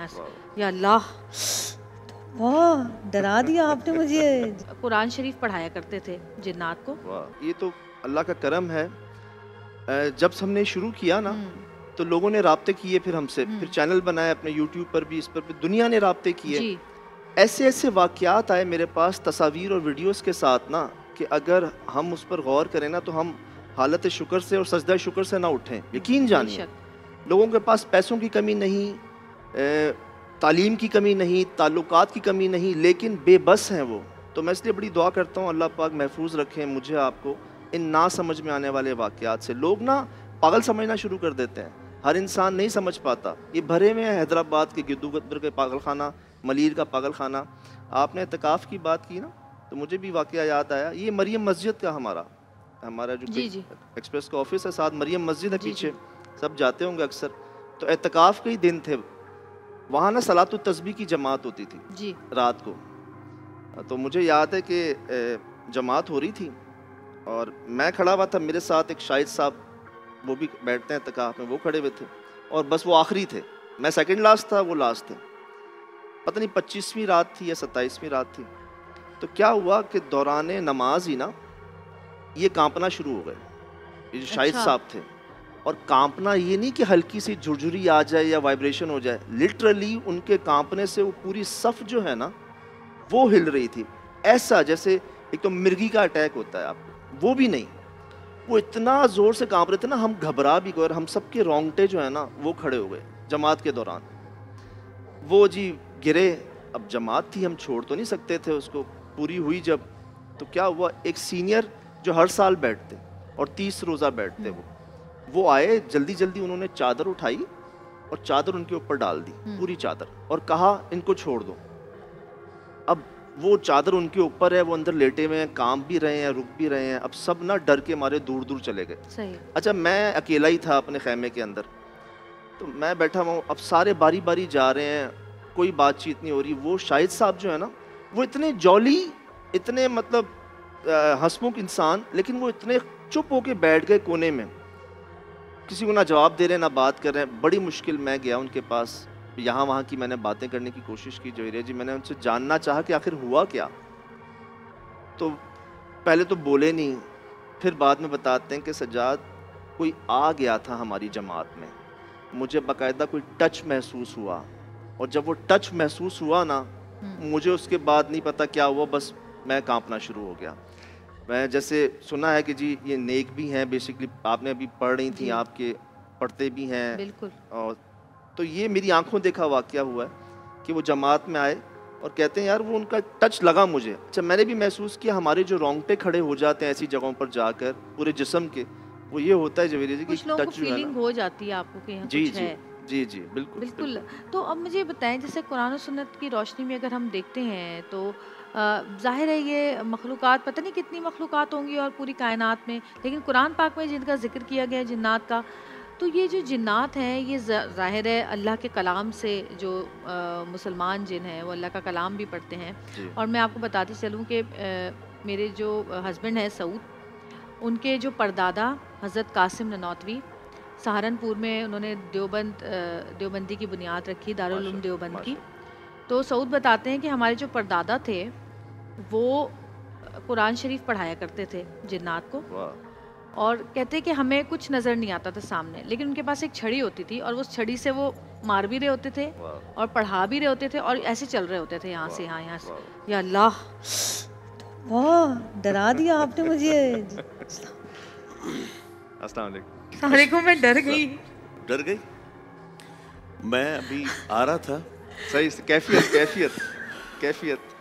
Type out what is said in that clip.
यहाँ से, या अल्लाह, वाह डरा दिया आपने मुझे। कुरान शरीफ पढ़ाया करते थे जिन्नात को। वाह, ये तो अल्लाह का करम है। जब हमने शुरू किया ना तो लोगों ने राब्ते किए फिर हमसे, फिर चैनल बनाए अपने यूट्यूब पर भी, इस पर भी दुनिया ने राब्ते किए। ऐसे ऐसे वाक़यात आए मेरे पास तस्वीर और वीडियोस के साथ ना, कि अगर हम उस पर गौर करें ना तो हम हालत शुक्र से और सजदा शुक्र से ना उठें। यकीन जानिए, लोगों के पास पैसों की कमी नहीं, तालीम की कमी नहीं, ताल्लुकात की कमी नहीं, लेकिन बेबस हैं वो। तो मैं इसलिए बड़ी दुआ करता हूँ अल्लाह पाक महफूज रखें मुझे आपको इन ना समझ में आने वाले वाक़यात से। लोग ना पागल समझना शुरू कर देते हैं, हर इंसान नहीं समझ पाता। ये भरे में है हैदराबाद के गिद्दूगद्दर के पागल खाना, मलीर का पागल खाना। आपने इत्तिकाफ़ की बात की ना तो मुझे भी वाक़या याद आया। ये मरियम मस्जिद का हमारा जो एक्सप्रेस का ऑफिस है, साथ मरियम मस्जिद है पीछे, सब जाते होंगे अक्सर। तो इत्तिकाफ़ के ही दिन थे, वहाँ ना सलातुत तस्बीह की जमात होती थी रात को। तो मुझे याद है कि जमात हो रही थी और मैं खड़ा हुआ था, मेरे साथ एक शाहिद साहब, वो भी बैठते हैं इत्तिकाफ़ में, वो खड़े हुए थे और बस वो आखिरी थे। मैं सेकंड लास्ट था, वो लास्ट थे। पता नहीं 25वीं रात थी या 27वीं रात थी। तो क्या हुआ कि दौरान नमाज ही ना ये कांपना शुरू हो गए, ये जो शाहिद साहब थे। और कांपना ये नहीं कि हल्की सी झुरझुरी आ जाए या वाइब्रेशन हो जाए, लिटरली उनके कांपने से वो पूरी सफ जो है ना वो हिल रही थी। ऐसा जैसे एक तो मिर्गी का अटैक होता है आपको, वो भी नहीं, वो इतना ज़ोर से कांप रहे थे ना, हम घबरा भी गए और हम सबके रोंगटे जो है ना वो खड़े हो गए जमात के दौरान। वो जी गिरे, अब जमात थी, हम छोड़ तो नहीं सकते थे उसको। पूरी हुई जब, तो क्या हुआ, एक सीनियर जो हर साल बैठते और 30 रोज़ा बैठते, वो आए, जल्दी जल्दी उन्होंने चादर उठाई और चादर उनके ऊपर डाल दी, पूरी चादर, और कहा इनको छोड़ दो। अब वो चादर उनके ऊपर है, वो अंदर लेटे हुए हैं, काम भी रहे हैं, रुक भी रहे हैं। अब सब ना डर के मारे दूर दूर चले गए। अच्छा, मैं अकेला ही था अपने खैमे के अंदर, तो मैं बैठा हुआ हूँ। अब सारे बारी बारी जा रहे हैं, कोई बातचीत नहीं हो रही। वो शाहिद साहब जो है ना, वो इतने जॉली, इतने मतलब हंसमुख इंसान, लेकिन वो इतने चुप होके बैठ गए कोने में, किसी को ना जवाब दे रहे ना बात कर रहे हैं। बड़ी मुश्किल मैं गया उनके पास, यहाँ वहाँ की मैंने बातें करने की कोशिश की जोहरिया जी, मैंने उनसे जानना चाहा कि आखिर हुआ क्या। तो पहले तो बोले नहीं, फिर बाद में बताते हैं कि सज्जाद कोई आ गया था हमारी जमात में, मुझे बाकायदा कोई टच महसूस हुआ, और जब वो टच महसूस हुआ ना, मुझे उसके बाद नहीं पता क्या हुआ, बस मैं कांपना शुरू हो गया। मैं जैसे सुना है कि जी ये नेक भी हैं, बेसिकली आपने अभी पढ़ रही थी, आपके पढ़ते भी हैं बिल्कुल। और तो ये मेरी आंखों देखा वाक़या हुआ है कि वो जमात में आए और कहते हैं यार वो उनका टच लगा मुझे। अच्छा, मैंने भी महसूस किया, हमारे जो रोंगटे खड़े हो जाते हैं ऐसी जगहों पर जाकर पूरे जिस्म के, वो ये होता है जवेरी जी कि टच जो है ना, हो जाती है आपको कि यहाँ कुछ है। जी जी बिल्कुल बिल्कुल। तो अब मुझे बताएं, जैसे कुरान और सुन्नत की रोशनी में अगर हम देखते हैं तो ज़ाहिर है ये मखलूक़ात, पता नहीं कितनी मखलूक़ात होंगी और पूरी कायनात में, लेकिन कुरान पाक में जिनका जिक्र किया गया है जिन्नात का, तो ये जो जिन्नात हैं ये ज़ाहिर है अल्लाह के कलाम से, जो मुसलमान जिन हैं वो अल्लाह का कलाम भी पढ़ते हैं। और मैं आपको बताती चलूँ कि मेरे जो हस्बैंड हैं सऊद, उनके जो परदादा हज़रत कासिम ननौतवी, सहारनपुर में उन्होंने देवबंदी की बुनियाद रखी, दारुल उलूम देवबंद की। तो सऊद बताते हैं कि हमारे जो परदादा थे वो कुरान शरीफ पढ़ाया करते थे जिन्नात को, और कहते कि हमें कुछ नज़र नहीं आता था सामने, लेकिन उनके पास एक छड़ी होती थी और उस छड़ी से वो मार भी रहे होते थे और पढ़ा भी रहे होते थे, और ऐसे चल रहे होते थे यहाँ से यहाँ से। या अल्लाह, वाह डरा दिया आपने मुझे। अस्सलाम वालेकुम। मैं डर गई। मैं अभी आ रहा था, सही कैफियत